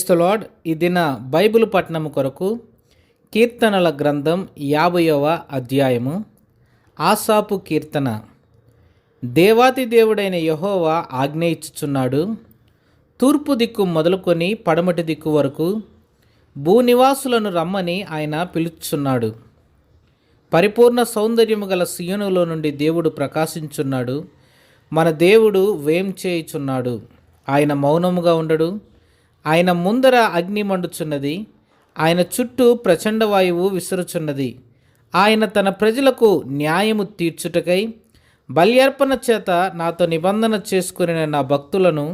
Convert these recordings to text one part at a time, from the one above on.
Praise the lord. ఈ దిన Bible పఠనము కొరకు కీర్తనల గ్రంథం 50వ అధ్యాయము. ఆసాపు కీర్తన. దేవాతి దేవుడైన యెహోవా ఆజ్ఞ ఇచ్చుచున్నాడు. తూర్పు దిక్కు మొదలుకొని పడమటి దిక్కు వరకు భూనివాసులను రమ్మని ఆయన పిలుచుచున్నాడు. పరిపూర్ణ సౌందర్యము గల సియోనులో నుండి దేవుడు ప్రకాశించున్నాడు. మన దేవుడు వేం చేయుచున్నాడు. ఆయన మౌనముగా ఉండడు. ఆయన ముందర అగ్ని మండుచున్నది. ఆయన చుట్టూ ప్రచండ వాయువు విసురుచున్నది. ఆయన తన ప్రజలకు న్యాయము తీర్చుటకై బల్యర్పణ చేత నాతో నిబంధన చేసుకుని నా భక్తులను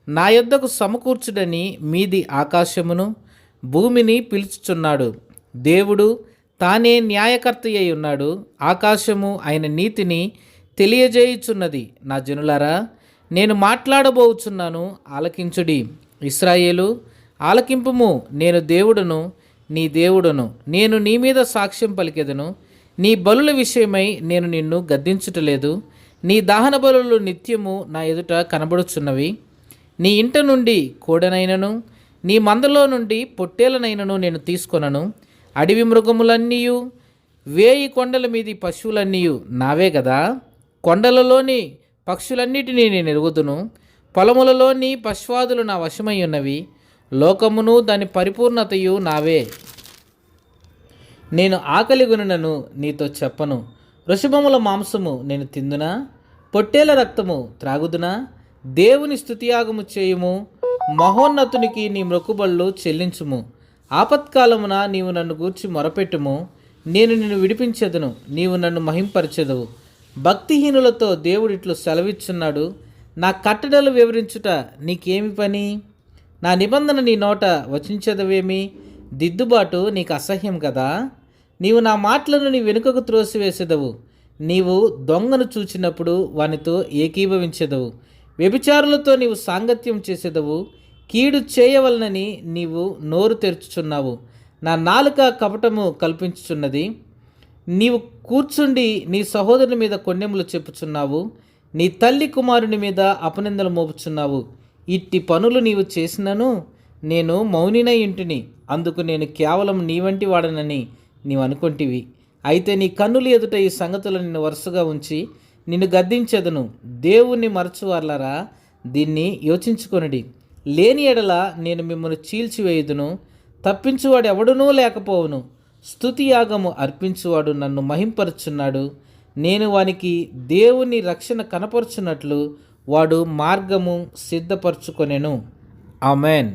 నా యొద్దకు సమకూర్చుడని మీది ఆకాశమును భూమిని పిలుచుచున్నాడు. దేవుడు తానే న్యాయకర్త అయి ఉన్నాడు. ఆకాశము ఆయన నీతిని తెలియజేయుచున్నది. నా జనులారా, నేను మాట్లాడబోచున్నాను, ఆలకించుడి. ఇశ్రాయేలు, ఆలకింపుము. నేను దేవుడును, నీ దేవుడును. నేను నీ మీద సాక్ష్యం పలికెదను. నీ బలుల విషయమై నేను నిన్ను గద్దించుటలేదు. నీ దహన బలులు నిత్యము నా ఎదుట కనబడుచున్నవి. నీ ఇంట నుండి కోడెనైనను నీ మందలో నుండి పొట్టేలనైనను నేను తీసుకొనను. అడవి మృగములన్నీయు 1000 కొండల మీది పశువులన్నీయు నావే గదా. కొండలలోని పక్షులన్నిటినీ నేను ఎరుగుదును. పొలములలోని పశ్వాదులు నా వశమై ఉన్నవి. లోకమును దాని పరిపూర్ణతయు నావే. నేను ఆకలిగొనునను నీతో చెప్పను. వృషభముల మాంసము నేను తిందునా? పొట్టేల రక్తము త్రాగుదునా? దేవుని స్తుతియాగము చేయుము. మహోన్నతునికి నీ మొక్కుబళ్ళు చెల్లించుము. ఆపత్కాలమున నీవు నన్ను గూర్చి మొరపెట్టుము. నేను నిన్ను విడిపించెదను. నీవు నన్ను మహింపరచెదవు. భక్తిహీనులతో దేవుడిట్లు సెలవిచ్చున్నాడు. నా కట్టడలు వివరించుట నీకేమి పని? నా నిబంధన నీ నోట వచించదవేమి? దిద్దుబాటు నీకు అసహ్యం కదా. నీవు నా మాటలను నీ వెనుకకు త్రోసివేసేదవు. నీవు దొంగను చూచినప్పుడు వానితో ఏకీభవించెదవు. వ్యభిచారులతో నీవు సాంగత్యం చేసేదవు. కీడు చేయవలనని నీవు నోరు తెరుచుచున్నావు. నా నాలుక కపటము కల్పించుచున్నది. నీవు కూర్చుండి నీ సహోదరుని మీద కొన్నెములు చెప్పుచున్నావు. నీ తల్లి కుమారుని మీద అపనిందలు మోపుచున్నావు. ఇట్టి పనులు నీవు చేసినను నేను మౌనినై ఇంటిని. అందుకు నేను కేవలం నీ వంటి వాడనని నీవు అనుకొంటివి. అయితే నీ కన్నుల ఎదుట ఈ సంగతులు నిన్ను వరుసగా ఉంచి నిన్ను గద్దించెదను. దేవుణ్ణి మరచువార్లరా, దీన్ని యోచించుకొనుడి. లేని ఎడల నేను మిమ్మల్ని చీల్చివేయుదును. తప్పించువాడు ఎవడునూ లేకపోవును. స్తుతియాగము అర్పించువాడు నన్ను మహింపరుచున్నాడు. నేను వానికి దేవుని రక్షణ కనపరుచున్నట్లు వాడు మార్గము సిద్ధపరచుకొనెను. ఆమేన్.